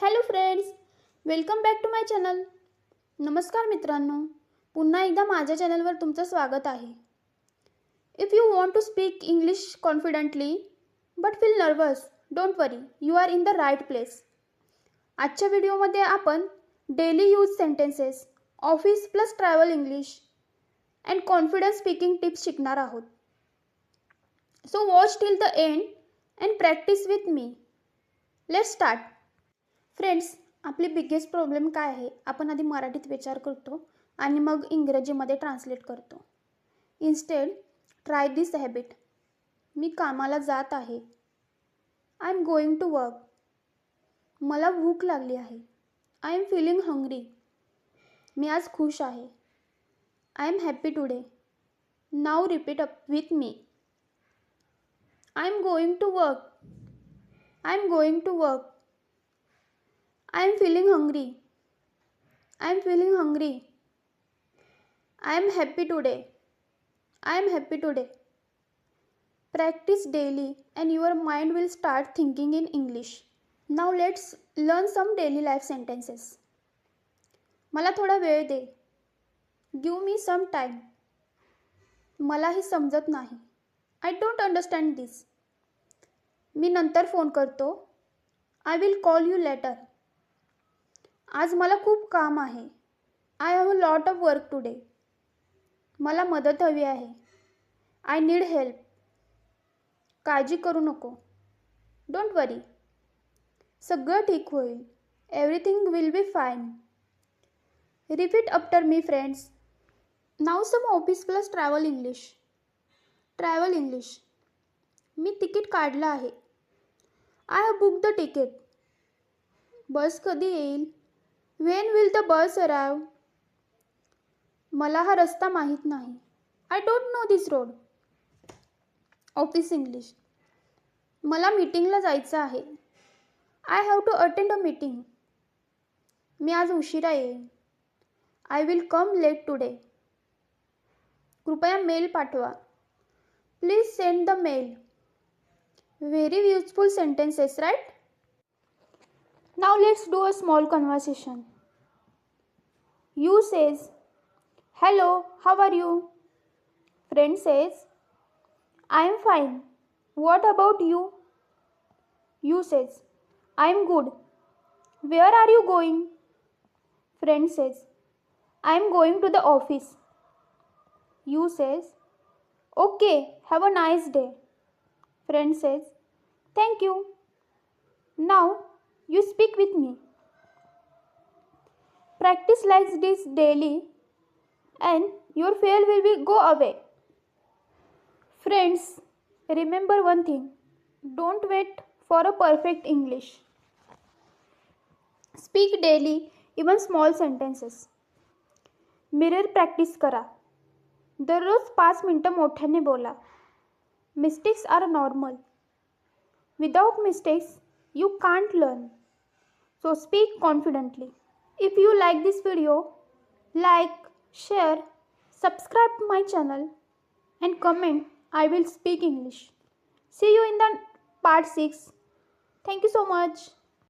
Hello friends, welcome back to my channel. नमस्कार मित्रांनो, पुन्हा एकदा माझ्या चॅनलवर तुमचं स्वागत आहे. If you want to speak English confidently but feel nervous, don't worry, you are in the right place. आजच्या व्हिडिओमध्ये आपण daily use sentences, office plus travel English and confidence speaking tips शिकणार आहोत. So watch till the end and practice with me. Let's start. Friends, आपली biggest problem काय आहे? आपण आधी मराठीत विचार करतो आणि मग इंग्रजीमध्ये ट्रान्सलेट करतो. Instead try this habit. मी कामाला जात आहे. I am going to work. मला भूक लागली आहे. I am feeling hungry. मी आज खुश आहे. I am happy today. Now repeat up with me. I am going to work. I am going to work. I am feeling hungry. I am feeling hungry. I am happy today. I am happy today. Practice daily and your mind will start thinking in English. Now let's learn some daily life sentences. मला थोडा वेळ दे. Give me some time. मला हे समजत नाही. I don't understand this. मी नंतर phone करतो. I will call you later. आज मला खूप काम आहे. I have a lot of work today. मला मदत हवी आहे. I need help. काळजी करू नको. Don't worry. सगळं ठीक होईल. Everything will be fine. Repeat after me friends. Now some office plus travel English. Travel English. मी तिकीट काढलं आहे. I have book the ticket. Bus कधी येईल? When will the bus arrive? मला हा रस्ता माहीत नाही. I don't know this road. Office English. मला मीटिंगला जायचं आहे. I have to attend a meeting. मी आज उशिरा येईन. I will come late today. कृपया मेल पाठवा. Please send the mail. Very useful sentences, right? Now let's do a small conversation. You says, hello, how are you? Friend says, I am fine. What about you? You says, I am good. Where are you going? Friend says, I am going to the office. You says, okay, have a nice day. Friend says, thank you. Now you speak with me. Practice like this daily and your fear will go away. Friends, remember one thing. Don't wait for a perfect English. Speak daily, even small sentences. Mirror practice करा. दररोज 5 मिनिटं मोठ्याने बोला. Mistakes are normal. Without mistakes, you can't learn. So speak confidently. If you like this video, like, share, subscribe to my channel and comment. I will speak English. See you in the part 6. Thank you so much.